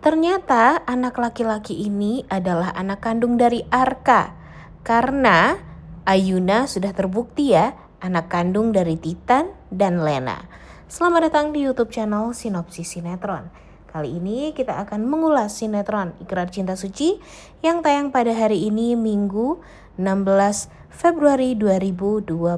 Ternyata anak laki-laki ini adalah anak kandung dari Arka. Karena Ayuna sudah terbukti ya, anak kandung dari Titan dan Lena. Selamat datang di YouTube channel Sinopsis Sinetron. Kali ini kita akan mengulas sinetron Ikrar Cinta Suci yang tayang pada hari ini Minggu 16 Februari 2025.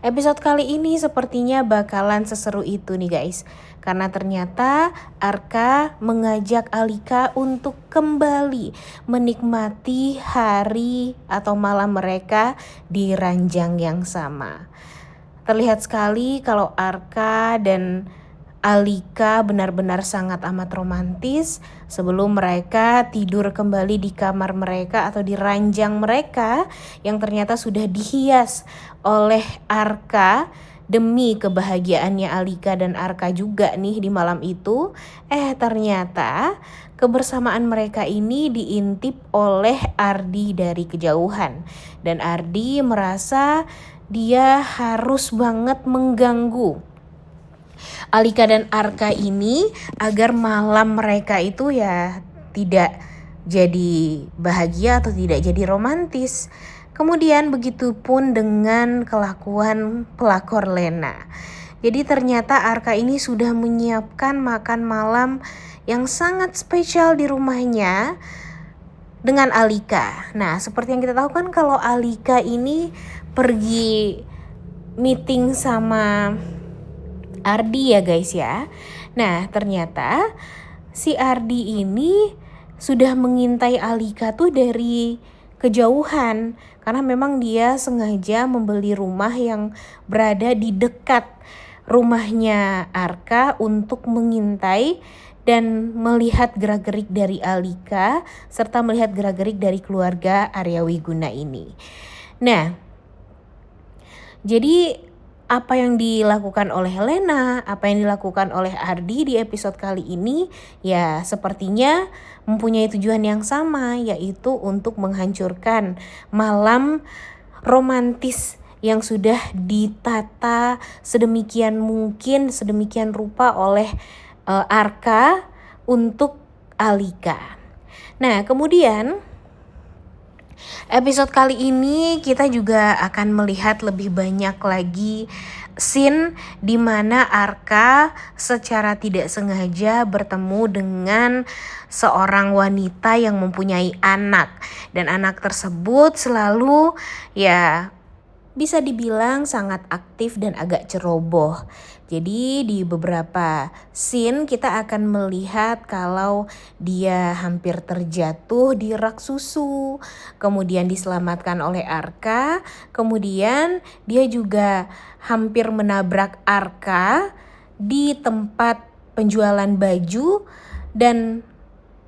Episode kali ini sepertinya bakalan seseru itu nih guys. Karena ternyata Arka mengajak Alika untuk kembali menikmati hari atau malam mereka di ranjang yang sama. Terlihat sekali kalau Arka dan Alika benar-benar sangat amat romantis sebelum mereka tidur kembali di kamar mereka atau di ranjang mereka yang ternyata sudah dihias oleh Arka demi kebahagiaannya Alika dan Arka juga nih di malam itu. Ternyata kebersamaan mereka ini diintip oleh Ardi dari kejauhan dan Ardi merasa dia harus banget mengganggu Alika dan Arka ini agar malam mereka itu ya tidak jadi bahagia atau tidak jadi romantis. Kemudian begitupun dengan kelakuan pelakor Lena. Jadi ternyata Arka ini sudah menyiapkan makan malam yang sangat spesial di rumahnya dengan Alika. Nah, seperti yang kita tahu kan kalau Alika ini pergi meeting sama Ardi ya guys ya. Nah ternyata si Ardi ini sudah mengintai Alika tuh dari kejauhan. Karena memang dia sengaja membeli rumah yang berada di dekat rumahnya Arka untuk mengintai dan melihat gerak-gerik dari Alika serta melihat gerak-gerik dari keluarga Arya Wiguna ini. Nah, jadi apa yang dilakukan oleh Lena, apa yang dilakukan oleh Ardi di episode kali ini ya sepertinya mempunyai tujuan yang sama, yaitu untuk menghancurkan malam romantis yang sudah ditata sedemikian mungkin, sedemikian rupa oleh Arka untuk Alika. Nah, kemudian episode kali ini kita juga akan melihat lebih banyak lagi scene di mana Arka secara tidak sengaja bertemu dengan seorang wanita yang mempunyai anak, dan anak tersebut selalu ya bisa dibilang sangat aktif dan agak ceroboh. Jadi di beberapa scene kita akan melihat kalau dia hampir terjatuh di rak susu, kemudian diselamatkan oleh Arka, kemudian dia juga hampir menabrak Arka di tempat penjualan baju dan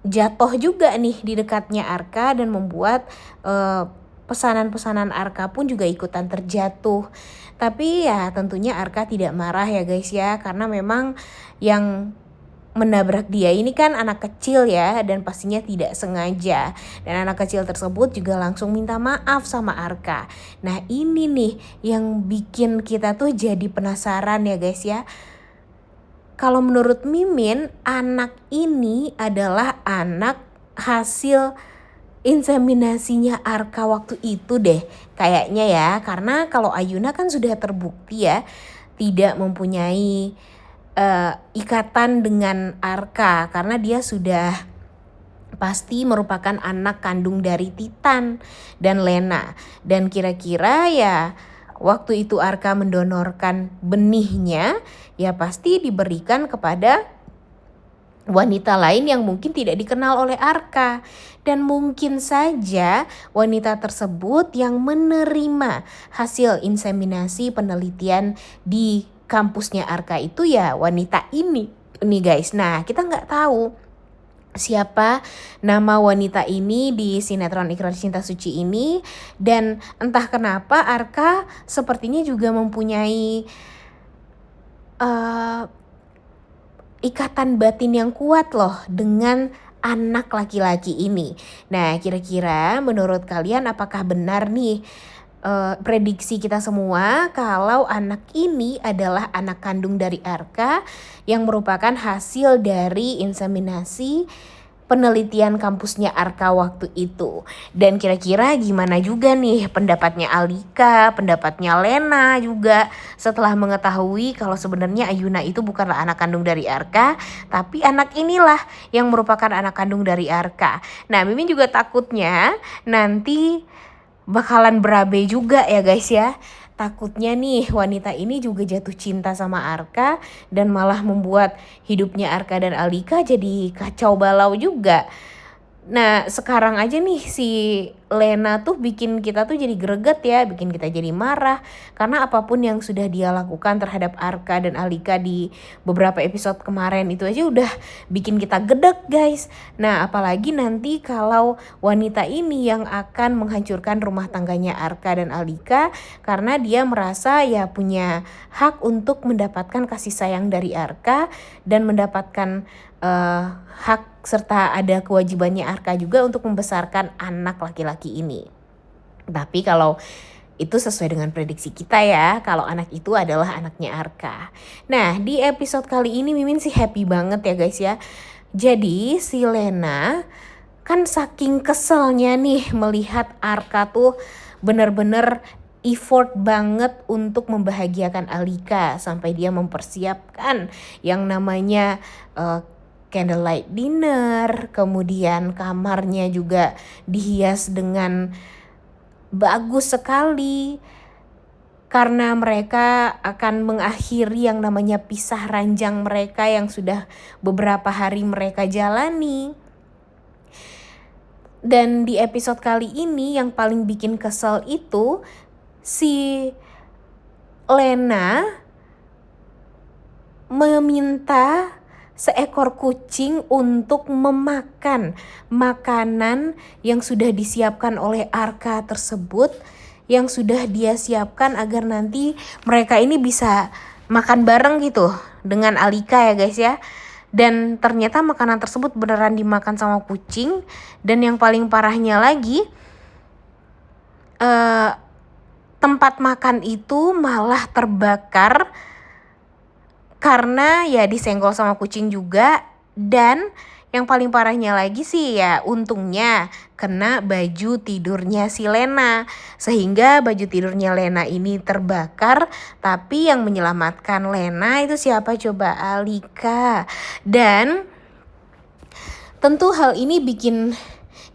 jatuh juga nih di dekatnya Arka dan membuat pesanan-pesanan Arka pun juga ikutan terjatuh. Tapi ya tentunya Arka tidak marah ya guys ya, karena memang yang menabrak dia ini kan anak kecil ya, dan pastinya tidak sengaja. Dan anak kecil tersebut juga langsung minta maaf sama Arka. Nah ini nih yang bikin kita tuh jadi penasaran ya guys ya. Kalau menurut Mimin, anak ini adalah anak hasil inseminasinya Arka waktu itu deh kayaknya ya. Karena kalau Ayuna kan sudah terbukti ya tidak mempunyai ikatan dengan Arka, karena dia sudah pasti merupakan anak kandung dari Titan dan Lena. Dan kira-kira ya waktu itu Arka mendonorkan benihnya ya pasti diberikan kepada wanita lain yang mungkin tidak dikenal oleh Arka, dan mungkin saja wanita tersebut yang menerima hasil inseminasi penelitian di kampusnya Arka itu ya wanita ini nih guys. Nah kita nggak tahu siapa nama wanita ini di sinetron Ikrar Cinta Suci ini, dan entah kenapa Arka sepertinya juga mempunyai ikatan batin yang kuat loh dengan anak laki-laki ini. Nah kira-kira menurut kalian apakah benar nih prediksi kita semua kalau anak ini adalah anak kandung dari Arka yang merupakan hasil dari inseminasi penelitian kampusnya Arka waktu itu. Dan kira-kira gimana juga nih pendapatnya Alika, pendapatnya Lena juga setelah mengetahui kalau sebenarnya Ayuna itu bukanlah anak kandung dari Arka, tapi anak inilah yang merupakan anak kandung dari Arka. Nah, Mimin juga takutnya nanti bakalan berabe juga ya guys ya. Takutnya nih wanita ini juga jatuh cinta sama Arka dan malah membuat hidupnya Arka dan Alika jadi kacau balau juga. Nah, sekarang aja nih si Lena tuh bikin kita tuh jadi greget ya, bikin kita jadi marah karena apapun yang sudah dia lakukan terhadap Arka dan Alika di beberapa episode kemarin itu aja udah bikin kita gedek guys. Nah, apalagi nanti kalau wanita ini yang akan menghancurkan rumah tangganya Arka dan Alika karena dia merasa ya punya hak untuk mendapatkan kasih sayang dari Arka dan mendapatkan hak serta ada kewajibannya Arka juga untuk membesarkan anak laki-laki ini. Tapi kalau itu sesuai dengan prediksi kita ya, kalau anak itu adalah anaknya Arka. Nah, di episode kali ini Mimin sih happy banget ya guys ya. Jadi si Lena kan saking keselnya nih melihat Arka tuh bener-bener effort banget untuk membahagiakan Alika sampai dia mempersiapkan yang namanya candlelight dinner, kemudian kamarnya juga dihias dengan bagus sekali karena mereka akan mengakhiri yang namanya pisah ranjang mereka yang sudah beberapa hari mereka jalani. Dan di episode kali ini yang paling bikin kesel itu si Lena meminta seekor kucing untuk memakan makanan yang sudah disiapkan oleh Arka tersebut, yang sudah dia siapkan agar nanti mereka ini bisa makan bareng gitu dengan Alika ya guys ya. Dan ternyata makanan tersebut beneran dimakan sama kucing. Dan yang paling parahnya lagi, tempat makan itu malah terbakar karena ya disenggol sama kucing juga. Dan yang paling parahnya lagi sih ya untungnya kena baju tidurnya si Lena, sehingga baju tidurnya Lena ini terbakar. Tapi yang menyelamatkan Lena itu siapa coba? Alika. Dan tentu hal ini bikin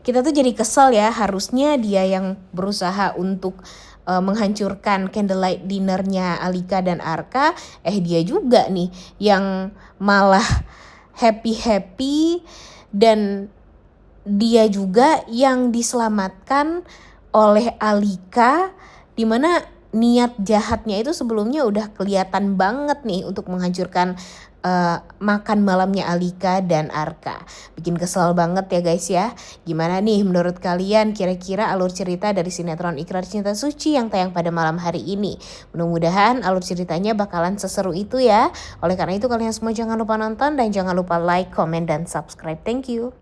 kita tuh jadi kesel ya, harusnya dia yang berusaha untuk menghancurkan candlelight dinnernya Alika dan Arka, dia juga nih yang malah happy dan dia juga yang diselamatkan oleh Alika, dimana niat jahatnya itu sebelumnya udah kelihatan banget nih untuk menghancurkan makan malamnya Alika dan Arka. Bikin kesel banget ya guys ya. Gimana nih menurut kalian kira-kira alur cerita dari sinetron Ikrar Cinta Suci yang tayang pada malam hari ini? Mudah-mudahan alur ceritanya bakalan seseru itu ya. Oleh karena itu kalian semua jangan lupa nonton dan jangan lupa like, comment, dan subscribe. Thank you.